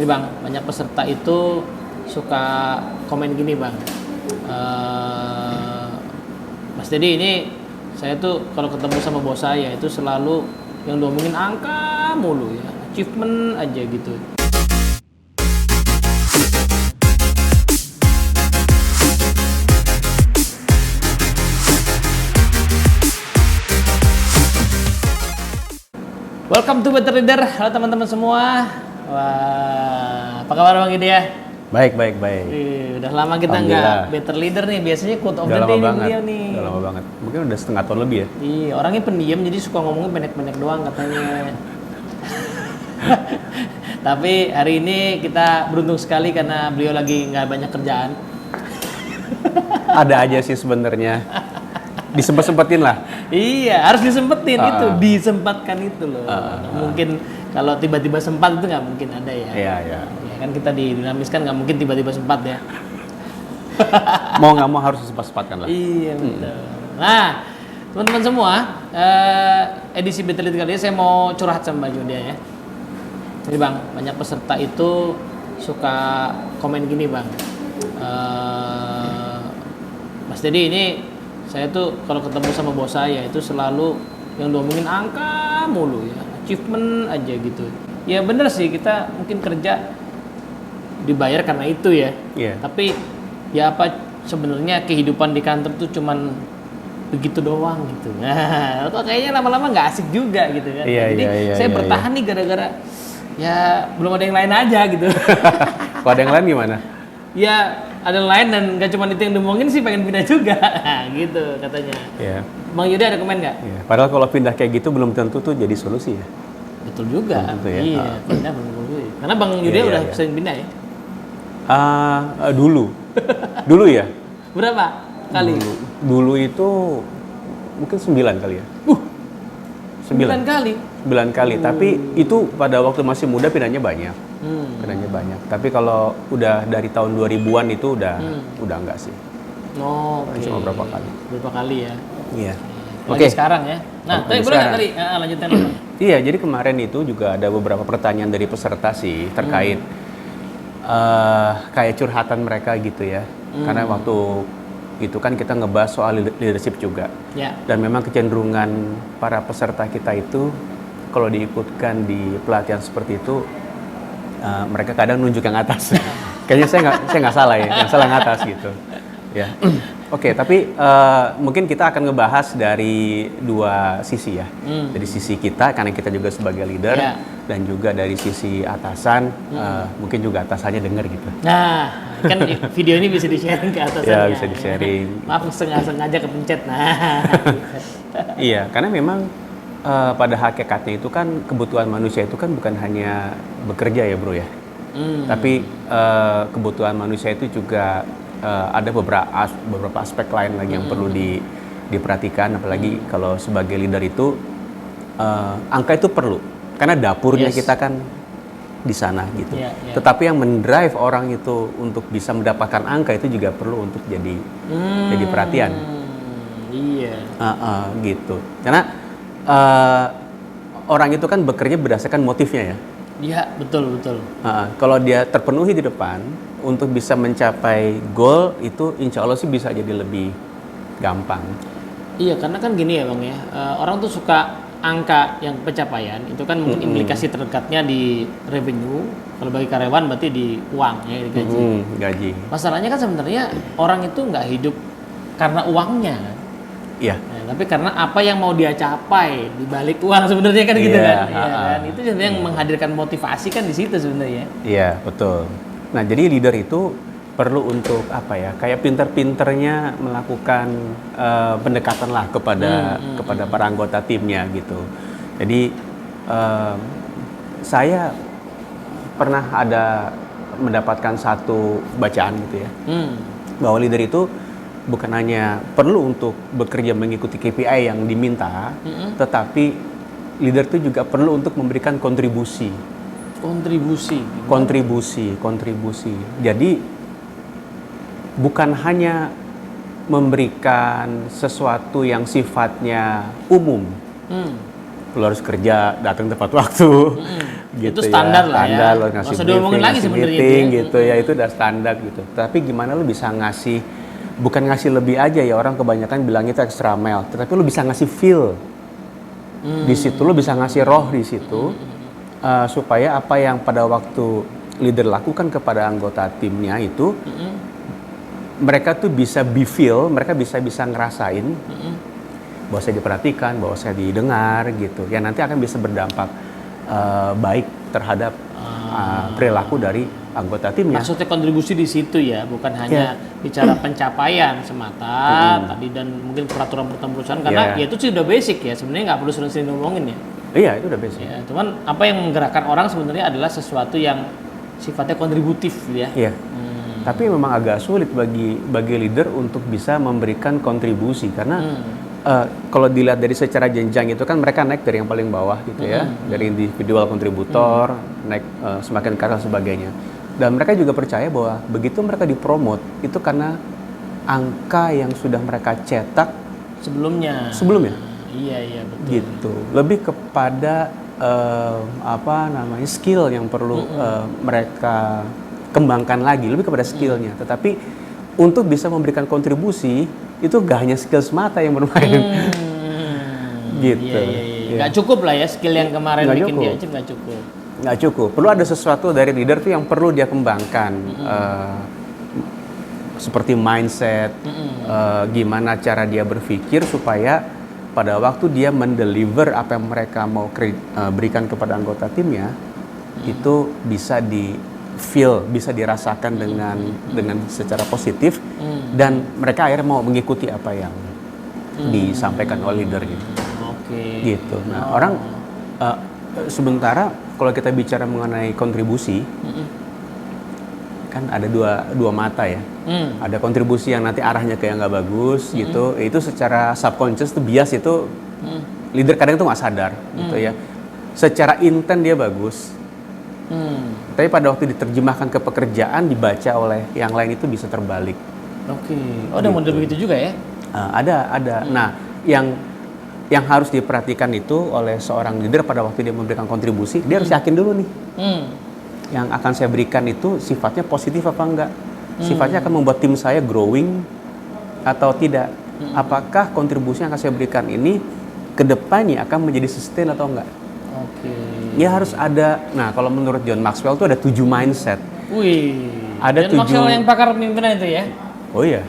Jadi Bang, banyak peserta itu suka komen gini Bang, Mas Dedi ini saya tuh kalau ketemu sama bos saya itu selalu yang diomongin angka mulu ya, achievement aja gitu. Welcome to Better Leader, halo teman-teman semua. Wah, apa kabar Bang Gede ya? Baik. Udah lama kita nggak Better Leader nih, biasanya quote of the day nih beliau nih. Udah lama banget, mungkin udah setengah tahun lebih ya. Iya, orangnya pendiam jadi suka ngomongnya pendek-pendek doang katanya. Tapi hari ini kita beruntung sekali karena beliau lagi nggak banyak kerjaan. Ada aja sih sebenarnya. Disempet-sempetin lah. Iya, harus disempetin itu, disempatkan itu loh. Mungkin kalau tiba-tiba sempat itu nggak mungkin ada ya. Iya. Ya kan kita di dinamis kan nggak mungkin tiba-tiba sempat ya. Mau nggak mau harus disempat-sempatkan lah. Iya betul. Nah, teman-teman semua, edisi Better Leader kali ini saya mau curhat sama Mbak Julia ya. Jadi Bang, banyak peserta itu suka komen gini Bang, Mas Dedi ini saya tuh kalau ketemu sama bos saya itu selalu yang diomongin angka mulu ya, achievement aja gitu. Ya bener sih, kita mungkin kerja dibayar karena itu ya. Iya. Tapi ya apa sebenarnya kehidupan di kantor tuh cuman begitu doang gitu. Nah, kok kayaknya lama-lama nggak asik juga gitu kan. Jadi saya bertahan nih gara-gara ya belum ada yang lain aja gitu. Kalau ada yang lain gimana? Ya ada yang lain dan nggak cuma itu yang diomongin sih, pengen pindah juga. Gitu katanya. Iya. Bang Yudi ada komen nggak? Iya. Padahal kalau pindah kayak gitu belum tentu tuh jadi solusi ya. Betul juga. Belum tentu ya. Iya, pindah belum tentu. Karena Bang Yudi udah sering pindah ya. Dulu ya. Berapa kali? Dulu itu mungkin 9 kali ya. 9 kali. 9 kali. Tapi itu pada waktu masih muda pindahnya banyak. Tapi kalau udah dari tahun 2000-an itu udah enggak sih. Oh, oke. Cuma berapa kali. Berapa kali ya? Iya. Oke. Sekarang ya. Nah, tapi boleh nggak tadi lanjutin? Iya, jadi kemarin itu juga ada beberapa pertanyaan dari peserta sih terkait kayak curhatan mereka gitu ya. Karena waktu itu kan kita ngebahas soal leadership juga. Ya. Dan memang kecenderungan para peserta kita itu kalau diikutkan di pelatihan seperti itu, mereka kadang nunjuk yang atas. Kayaknya saya nggak salah ya, yang salah yang atas gitu. Ya. Oke, tapi mungkin kita akan ngebahas dari dua sisi ya. Dari sisi kita, karena kita juga sebagai leader, dan juga dari sisi atasan, mungkin juga atasannya denger gitu. Nah, kan video ini bisa di-sharing ke atasannya. Ya, bisa di-sharing. Maaf, sengaja kepencet. Nah. Iya, karena memang pada hakikatnya itu kan kebutuhan manusia itu kan bukan hanya bekerja ya bro ya. Tapi kebutuhan manusia itu juga ada beberapa aspek lain lagi yang perlu diperhatikan, apalagi kalau sebagai leader itu angka itu perlu karena dapurnya kita kan di sana gitu. Tetapi yang mendrive orang itu untuk bisa mendapatkan angka itu juga perlu untuk jadi perhatian. Iya. Gitu. Karena orang itu kan bekerja berdasarkan motifnya ya. Iya, betul. Kalau dia terpenuhi di depan untuk bisa mencapai goal itu, insya Allah sih bisa jadi lebih gampang. Iya, karena kan gini ya Bang ya, orang tuh suka angka yang pencapaian itu kan mungkin implikasi terdekatnya di revenue. Kalau bagi karyawan berarti di uang ya, di gaji. Gaji. Masalahnya kan sebenarnya orang itu nggak hidup karena uangnya. Iya. Tapi karena apa yang mau dia capai di balik uang sebenarnya kan gitu kan. Kan itu sebenarnya yang menghadirkan motivasi kan di situ sebenarnya. Iya, betul. Nah, jadi leader itu perlu untuk apa ya? Kayak pinter-pinternya melakukan pendekatan lah kepada para anggota timnya gitu. Jadi saya pernah ada mendapatkan satu bacaan gitu ya. Bahwa leader itu bukan hanya perlu untuk bekerja mengikuti KPI yang diminta, tetapi leader itu juga perlu untuk memberikan kontribusi. Kontribusi. Jadi bukan hanya memberikan sesuatu yang sifatnya umum, Lo harus kerja, datang tepat waktu. Gitu Itu standar lah ya. Standar, lo ngasih Nggak usah diomongin briefing, lagi ngasih sebenarnya meeting itu ya. gitu ya, itu udah standar gitu. Tapi gimana lo bisa ngasih, bukan ngasih lebih aja ya, orang kebanyakan bilang itu extra mile, tetapi lo bisa ngasih feel. Di situ lo bisa ngasih roh di situ, supaya apa yang pada waktu leader lakukan kepada anggota timnya itu, mereka tuh bisa be feel, mereka bisa ngerasain bahwa saya diperhatikan, bahwa saya didengar gitu. Ya nanti akan bisa berdampak baik terhadap perilaku dari anggota timnya. Maksudnya kontribusi di situ ya, bukan hanya bicara pencapaian semata tadi dan mungkin peraturan perusahaan karena ya itu sih udah basic ya, sebenarnya nggak perlu sering-sering ngomongin ya. Iya, itu udah basic. Ya, cuman apa yang menggerakkan orang sebenarnya adalah sesuatu yang sifatnya kontributif ya. Iya. Tapi memang agak sulit bagi leader untuk bisa memberikan kontribusi karena kalau dilihat dari secara jenjang itu kan mereka naik dari yang paling bawah gitu ya, dari individual kontributor naik semakin ke atas sebagainya. Dan mereka juga percaya bahwa begitu mereka dipromot itu karena angka yang sudah mereka cetak sebelumnya. Iya betul. Gitu. Lebih kepada skill yang perlu mereka kembangkan lagi, lebih kepada skillnya. Tetapi untuk bisa memberikan kontribusi itu gak hanya skill semata yang bermain. Gitu. Iya. Gak cukup lah ya skill yang kemarin Nggak bikin cukup. dia aja gak cukup. Nggak cukup. Perlu ada sesuatu dari leader tuh yang perlu dia kembangkan. Seperti mindset, gimana cara dia berpikir supaya pada waktu dia mendeliver apa yang mereka mau berikan kepada anggota timnya, itu bisa di feel, bisa dirasakan dengan secara positif, dan mereka akhirnya mau mengikuti apa yang disampaikan oleh leader gitu. Gitu. Nah, orang sementara kalau kita bicara mengenai kontribusi, kan ada dua mata ya. Ada kontribusi yang nanti arahnya ke yang nggak bagus gitu. Itu secara subconscious tuh bias itu leader kadang tuh nggak sadar gitu ya. Secara intent dia bagus. Tapi pada waktu diterjemahkan ke pekerjaan dibaca oleh yang lain itu bisa terbalik. Oh, ada model begitu juga ya? Ada. Nah, yang harus diperhatikan itu oleh seorang leader pada waktu dia memberikan kontribusi, dia harus yakin dulu nih. Yang akan saya berikan itu sifatnya positif apa enggak? Sifatnya akan membuat tim saya growing atau tidak? Apakah kontribusi yang akan saya berikan ini ke depannya akan menjadi sustain atau enggak? Ya harus ada. Nah, kalau menurut John Maxwell itu ada 7 mindset. Ada John Maxwell yang pakar pemimpinan itu ya? Oh iya.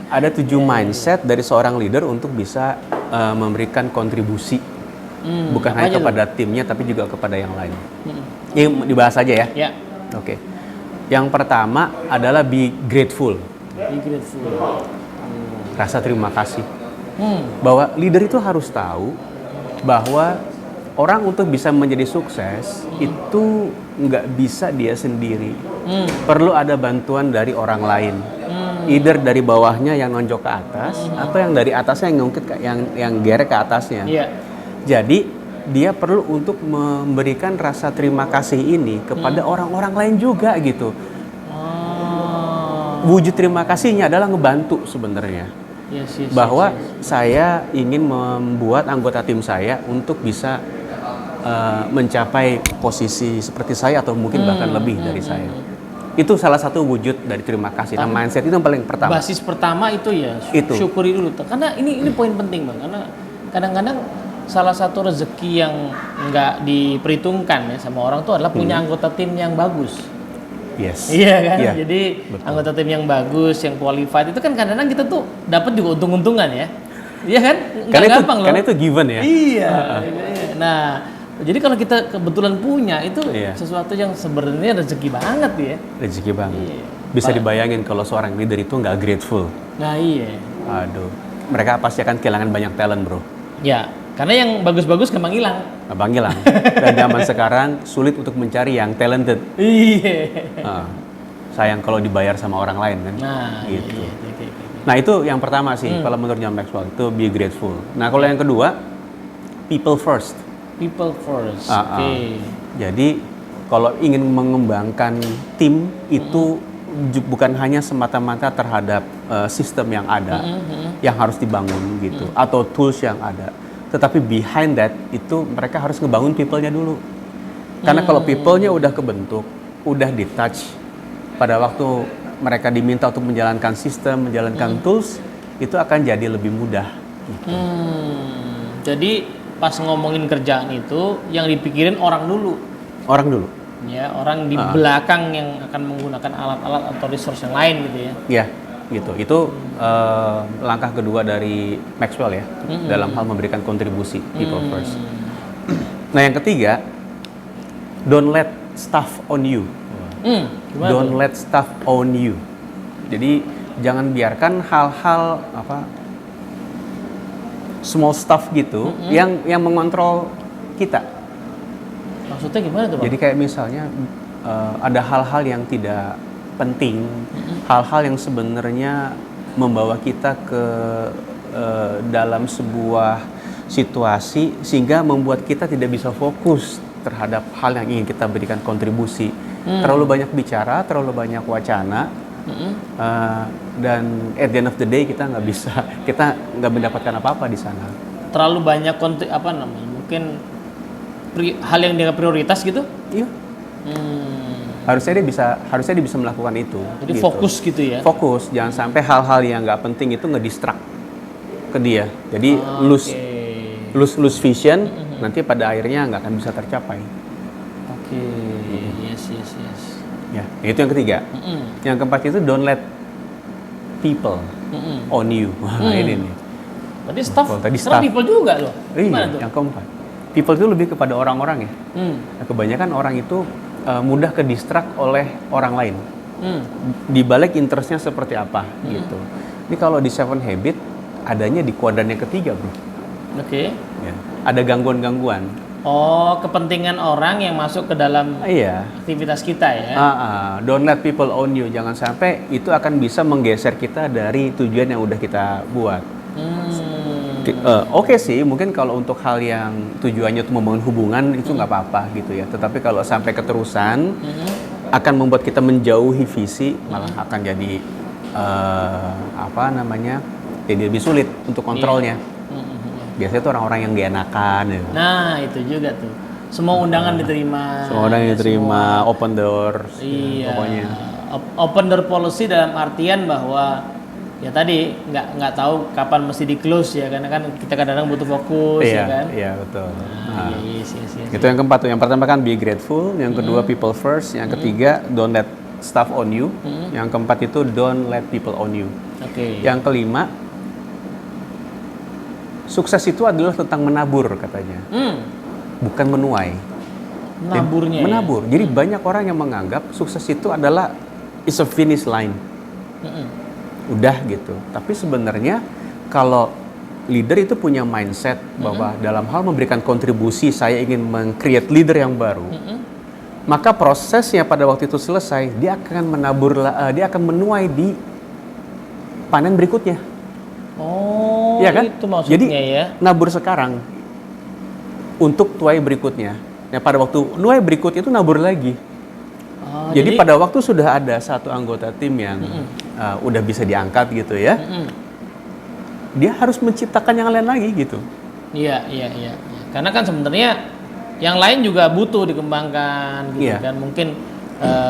Ada 7 mindset dari seorang leader untuk bisa memberikan kontribusi. Bukan hanya kepada timnya tapi juga kepada yang lain. Ini dibahas aja ya. Ya. Oke. Yang pertama adalah be grateful. Rasa terima kasih. Bahwa leader itu harus tahu bahwa orang untuk bisa menjadi sukses itu nggak bisa dia sendiri. Perlu ada bantuan dari orang lain. Either dari bawahnya yang nonjok ke atas atau yang dari atasnya yang ngungkit yang gerek ke atasnya. Jadi dia perlu untuk memberikan rasa terima kasih ini kepada orang-orang lain juga gitu. Wujud terima kasihnya adalah ngebantu sebenarnya. Bahwa saya ingin membuat anggota tim saya untuk bisa mencapai posisi seperti saya atau mungkin bahkan lebih dari saya. Itu salah satu wujud dari terima kasih. Nah, mindset itu yang paling pertama. Basis pertama itu ya, syukuri dulu. Karena ini poin penting Bang. Karena kadang-kadang salah satu rezeki yang nggak diperhitungkan ya sama orang tuh adalah punya anggota tim yang bagus. Yes. Iya kan? Iya, Jadi betul. Anggota tim yang bagus, yang qualified itu kan kadang-kadang kita tuh dapat juga untung-untungan ya. Iya kan? Nggak gampang loh. Karena itu given ya. Iya. Nah, jadi kalau kita kebetulan punya itu sesuatu yang sebenarnya rezeki banget ya. Rezeki banget. Bisa dibayangin kalau seorang leader itu nggak grateful. Nah iya. Aduh, mereka pasti akan kehilangan banyak talent bro. Ya, karena yang bagus-bagus gampang hilang. Gampang hilang. Dan zaman sekarang sulit untuk mencari yang talented. Iya. Sayang kalau dibayar sama orang lain kan. Nah, gitu. Iya. Nah itu yang pertama sih kalau menurut John Maxwell itu be grateful. Nah kalau yang kedua people first. People first. Jadi kalau ingin mengembangkan tim itu bukan hanya semata-mata terhadap sistem yang ada yang harus dibangun gitu atau tools yang ada, tetapi behind that itu mereka harus ngebangun people-nya dulu. Karena kalau people-nya udah kebentuk, udah di-touch, pada waktu mereka diminta untuk menjalankan sistem, menjalankan tools, itu akan jadi lebih mudah. Gitu. Jadi pas ngomongin kerjaan itu, yang dipikirin orang dulu. Orang dulu. Ya, orang di belakang yang akan menggunakan alat-alat atau resource yang lain gitu ya. Ya, gitu. Itu langkah kedua dari Maxwell ya, dalam hal memberikan kontribusi people first. Nah, yang ketiga, don't let stuff on you. Don't let stuff own you. Jadi jangan biarkan hal-hal small stuff gitu yang mengontrol kita. Maksudnya gimana tuh, Bang? Jadi kayak misalnya ada hal-hal yang tidak penting, hal-hal yang sebenarnya membawa kita ke dalam sebuah situasi sehingga membuat kita tidak bisa fokus terhadap hal yang ingin kita berikan kontribusi. Terlalu banyak bicara, terlalu banyak wacana, dan at the end of the day kita nggak mendapatkan apa-apa di sana. Terlalu banyak mungkin hal yang dianggap prioritas gitu? Iya. Harusnya dia bisa melakukan itu. Jadi gitu. Fokus gitu ya? Fokus, jangan sampai hal-hal yang nggak penting itu ngedistract ke dia. Jadi lose vision, nanti pada akhirnya nggak akan bisa tercapai. Yes. Ya, itu yang ketiga. Yang keempat itu don't let people own you. Ini nih. Berarti staff people juga loh. Iya, yang keempat. People itu lebih kepada orang-orang ya. Nah, kebanyakan orang itu mudah ke distract oleh orang lain. Di balik interestnya seperti apa gitu. Ini kalau di Seven Habit adanya di kuadran yang ketiga, bro. Oke. Ya, ada gangguan-gangguan. Oh, kepentingan orang yang masuk ke dalam aktivitas kita ya. Don't let people own you. Jangan sampai itu akan bisa menggeser kita dari tujuan yang udah kita buat. Oke sih, mungkin kalau untuk hal yang tujuannya untuk membangun hubungan itu nggak apa-apa gitu ya. Tetapi kalau sampai keterusan akan membuat kita menjauhi visi, malah akan jadi jadi lebih sulit untuk kontrolnya. Biasanya itu orang-orang yang gak enakan ya. Nah, itu juga tuh. Semua undangan diterima. Semua undangan diterima, open doors. Iya. Pokoknya. Open door policy dalam artian bahwa ya tadi nggak tahu kapan mesti di close ya, karena kan kita kadang-kadang butuh fokus ya kan. Iya, betul. Yes. Itu yang keempat tuh. Yang pertama kan be grateful, yang kedua people first, yang ketiga don't let stuff on you. Yang keempat itu don't let people on you. Yang kelima, sukses itu adalah tentang menabur katanya, bukan menuai. Menaburnya. Menabur. Jadi banyak orang yang menganggap sukses itu adalah is a finish line. Udah gitu. Tapi sebenarnya kalau leader itu punya mindset bahwa dalam hal memberikan kontribusi saya ingin meng-create leader yang baru, maka prosesnya pada waktu itu selesai dia akan menabur, dia akan menuai di panen berikutnya. Oh, ya kan? Itu maksudnya. Jadi, nabur sekarang untuk tuai berikutnya. Nah, pada waktu nuai berikut itu nabur lagi. Jadi pada waktu sudah ada satu anggota tim yang udah bisa diangkat gitu ya, dia harus menciptakan yang lain lagi gitu. Iya. Karena kan sebenarnya yang lain juga butuh dikembangkan gitu kan. Mungkin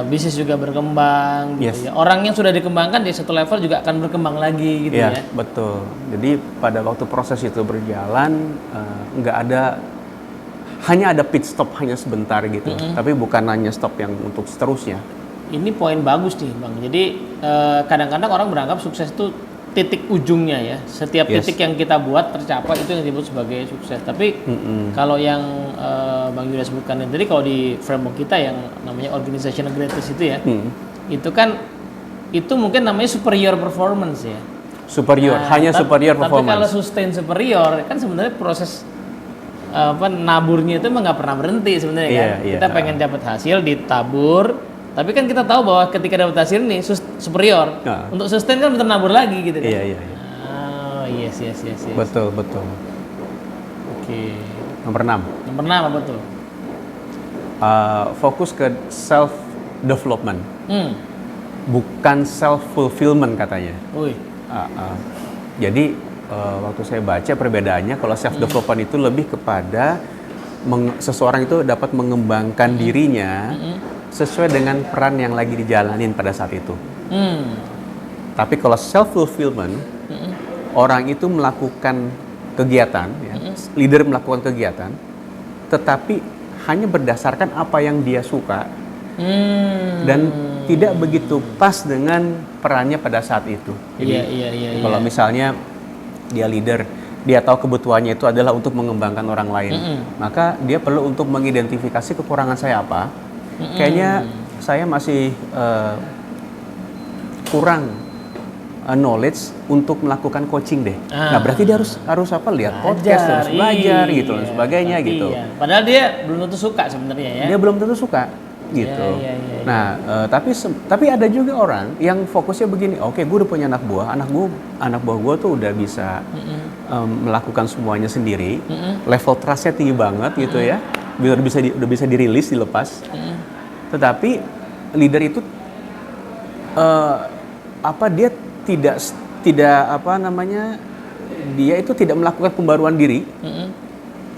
bisnis juga berkembang gitu ya. Orang yang sudah dikembangkan di satu level juga akan berkembang lagi gitu ya. Betul. Jadi pada waktu proses itu berjalan hanya ada pit stop hanya sebentar gitu. Tapi bukan hanya stop yang untuk seterusnya. Ini poin bagus nih, Bang. Jadi kadang-kadang orang beranggap sukses itu titik ujungnya ya. Setiap titik yang kita buat tercapai itu yang disebut sebagai sukses. Tapi kalau yang Bang Yuda sebutkan tadi, kalau di framework kita yang namanya organizational greatness itu ya, itu mungkin namanya superior performance ya. Superior, hanya superior performance. Tapi kalau sustain superior kan sebenarnya proses naburnya itu emang nggak pernah berhenti sebenarnya kan. Kita pengen dapat hasil ditabur. Tapi kan kita tahu bahwa ketika dapat hasil nih superior, untuk sustain kan betul nabur lagi gitu kan. Iya. Yes. Betul. Oke. Nomor 6 apa tuh? Fokus ke self development, bukan self fulfillment katanya. Jadi waktu saya baca perbedaannya, kalau self development itu lebih kepada seseorang itu dapat mengembangkan dirinya sesuai dengan peran yang lagi dijalanin pada saat itu. Tapi kalau self fulfillment, orang itu melakukan kegiatan, ya, leader melakukan kegiatan, tetapi hanya berdasarkan apa yang dia suka dan tidak begitu pas dengan perannya pada saat itu. Jadi kalau misalnya dia leader, dia tahu kebutuhannya itu adalah untuk mengembangkan orang lain, maka dia perlu untuk mengidentifikasi kekurangan saya apa. Kayaknya saya masih kurang knowledge untuk melakukan coaching deh. Nah, berarti dia harus apa? Lihat podcast, harus belajar gitu dan sebagainya gitu. Padahal dia belum tentu suka sebenarnya ya. Dia belum tentu suka gitu. Nah, tapi ada juga orang yang fokusnya begini. Oke, gue udah punya anak buah gue tuh udah bisa melakukan semuanya sendiri. Level trustnya tinggi banget gitu ya. Udah bisa dirilis, dilepas. Tetapi leader itu dia tidak apa namanya, dia itu tidak melakukan pembaruan diri.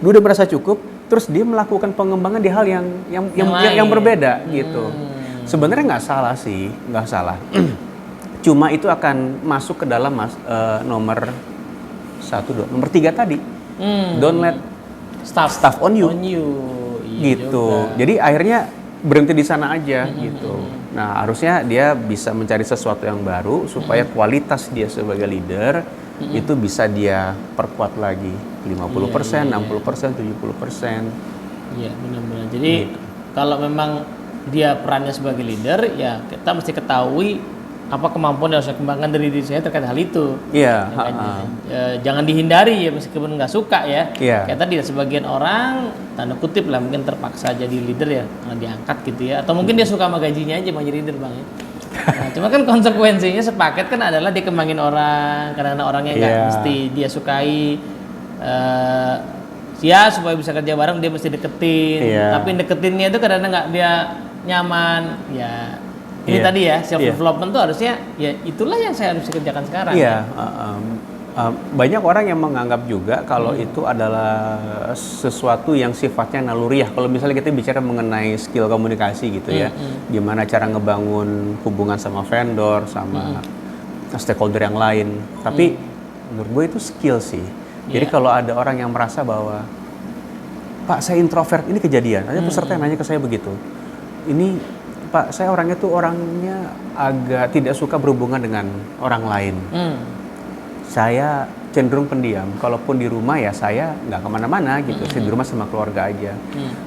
Dia udah merasa cukup, terus dia melakukan pengembangan di hal yang berbeda gitu. Sebenarnya nggak salah sih, nggak salah. Cuma itu akan masuk ke dalam nomor 3 tadi. Don't let stuff on you. Gitu. Juga. Jadi akhirnya berhenti di sana aja gitu. Nah, harusnya dia bisa mencari sesuatu yang baru supaya kualitas dia sebagai leader itu bisa dia perkuat lagi 50%, 60%, 70%. Iya, benar-benar. Jadi kalau memang dia perannya sebagai leader, ya kita mesti ketahui apa kemampuan yang harus saya kembangkan dari diri saya terkait hal itu. Iya. Jangan dihindari ya, meskipun nggak suka ya. Iya. Kayak tadi sebagian orang tanda kutip lah mungkin terpaksa jadi leader ya, karena diangkat gitu ya. Atau mungkin dia suka sama gajinya aja mau jadi leader bang ya. Nah, cuma kan konsekuensinya sepaket kan adalah dikembangin orang, karena orangnya nggak mesti dia sukai. Ya supaya bisa kerja bareng dia mesti deketin. Tapi deketinnya itu kadang nggak dia nyaman ya. Ini tadi ya, self development tuh harusnya ya itulah yang saya harus kerjakan sekarang. Iya, banyak orang yang menganggap juga kalau itu adalah sesuatu yang sifatnya naluriah. Kalau misalnya kita bicara mengenai skill komunikasi gitu ya, gimana cara ngebangun hubungan sama vendor, sama stakeholder yang lain. Tapi menurut gue itu skill sih. Jadi kalau ada orang yang merasa bahwa, Pak saya introvert, ini kejadian. Ada peserta yang nanya ke saya begitu. Ini Pak, saya orangnya agak tidak suka berhubungan dengan orang lain. Saya cenderung pendiam. Kalaupun di rumah ya saya nggak kemana-mana gitu. Saya di rumah sama keluarga aja.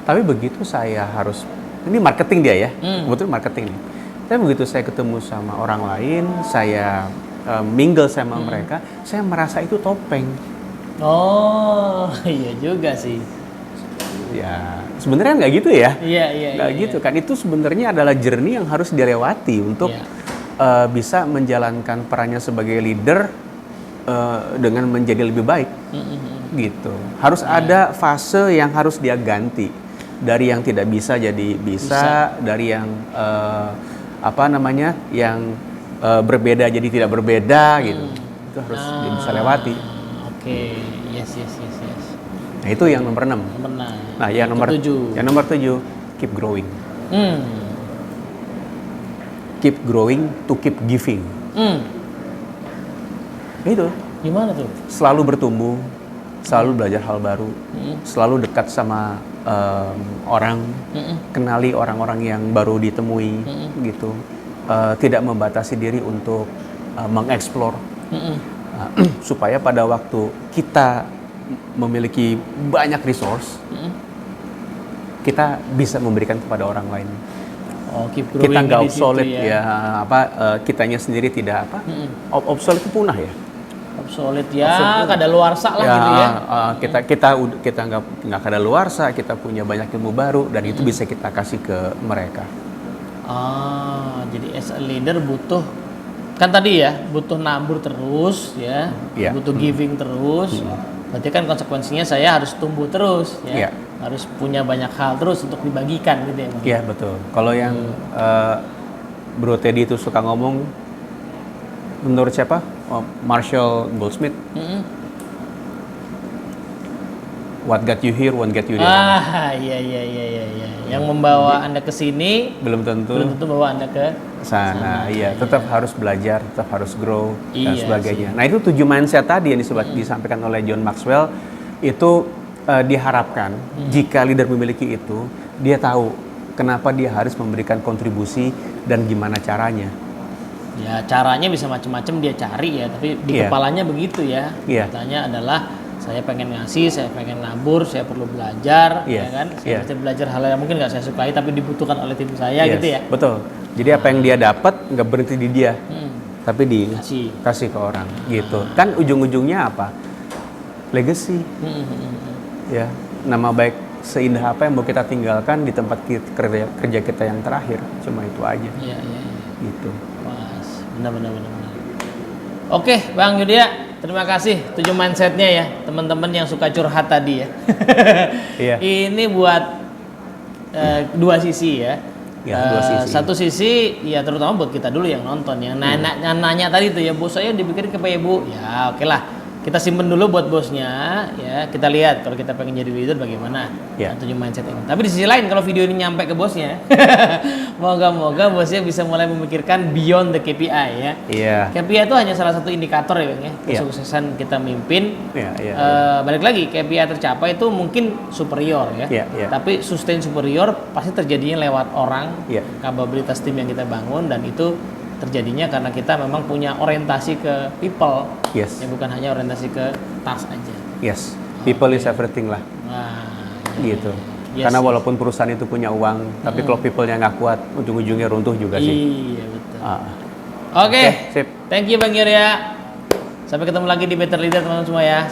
Tapi begitu saya harus, ini marketing dia ya, kebetulan marketing nih. Tapi begitu saya ketemu sama orang lain, saya mingle sama mereka, saya merasa itu topeng. Oh, iya juga sih. Ya, sebenarnya nggak gitu ya. Iya. Nggak gitu kan. Itu sebenarnya adalah journey yang harus dilewati untuk bisa menjalankan perannya sebagai leader dengan menjadi lebih baik. Gitu. Harus ada fase yang harus dia ganti. Dari yang tidak bisa jadi bisa. Dari yang yang berbeda jadi tidak berbeda gitu. Itu harus dia bisa lewati. Oke. Yes. Nah, itu yang nomor 6. Nah, yang nomor 7, keep growing. Keep growing to keep giving. Itu. Gimana tuh? Selalu bertumbuh, selalu belajar hal baru, selalu dekat sama orang, kenali orang-orang yang baru ditemui, gitu. Tidak membatasi diri untuk mengeksplor, supaya pada waktu kita memiliki banyak resource, kita bisa memberikan kepada orang lain. Keep growing. Kita nggak obsolete kitanya sendiri tidak obsolete itu punah ya. Obsolete ya, kadaluarsa lah gitu ya. Kita nggak kadaluarsa, kita punya banyak ilmu baru dan itu bisa kita kasih ke mereka. Jadi as a leader butuh kan tadi ya, butuh nabur terus ya, butuh giving terus. Berarti kan konsekuensinya saya harus tumbuh terus ya. Harus punya banyak hal terus untuk dibagikan gitu ya. Iya, betul. Kalau yang Bro Teddy itu suka ngomong, menurut siapa? Marshall Goldsmith. What got you here won't get you there. Iya. Yang membawa Anda ke sini belum tentu membawa Anda ke sana. Iya, tetap harus belajar, tetap harus grow dan Iya sebagainya. Nah, itu 7 mindset tadi yang disampaikan oleh John Maxwell itu diharapkan jika leader memiliki itu, dia tahu kenapa dia harus memberikan kontribusi dan gimana caranya. Ya, caranya bisa macam-macam dia cari ya, tapi di kepalanya begitu ya. Katanya adalah saya pengen ngasih, saya pengen nabur, saya perlu belajar, ya kan? Saya bisa belajar hal yang mungkin nggak saya sukai tapi dibutuhkan oleh tim saya gitu ya. Betul. Jadi apa yang dia dapat nggak berhenti di dia, tapi dikasih ke orang, gitu. Kan ujung-ujungnya apa? Legacy. Ya, nama baik seindah apa yang mau kita tinggalkan di tempat kerja kita yang terakhir. Cuma itu aja. Iya. Gitu. Pas. Benar. Oke, Bang Yudia. Terima kasih 7 mindsetnya ya teman-teman yang suka curhat tadi ya. Iya. Ini buat dua sisi ya. Dua sisi. Satu sisi ya terutama buat kita dulu yang nonton yang nanya tadi tuh ya, bos saya dipikirin ke Pak Ibu. Ya oke lah. Kita simpen dulu buat bosnya ya. Kita lihat kalau kita pengen jadi leader bagaimana. 7 mindset ini. Tapi di sisi lain kalau video ini nyampe ke bosnya, moga-moga bosnya bisa mulai memikirkan beyond the KPI ya. Iya. KPI itu hanya salah satu indikator ya Bang ya. Kesuksesan kita mimpin. Balik lagi KPI tercapai itu mungkin superior ya. Tapi sustain superior pasti terjadinya lewat orang, kapabilitas tim yang kita bangun, dan itu terjadinya karena kita memang punya orientasi ke people, ya bukan hanya orientasi ke task aja. People is everything lah. Gitu. Karena walaupun perusahaan itu punya uang, tapi kalau people-nya nggak kuat, ujung-ujungnya runtuh juga sih. Iya betul. Oke, sip. Thank you Bang Yuria. Sampai ketemu lagi di Better Leader teman-teman semua ya.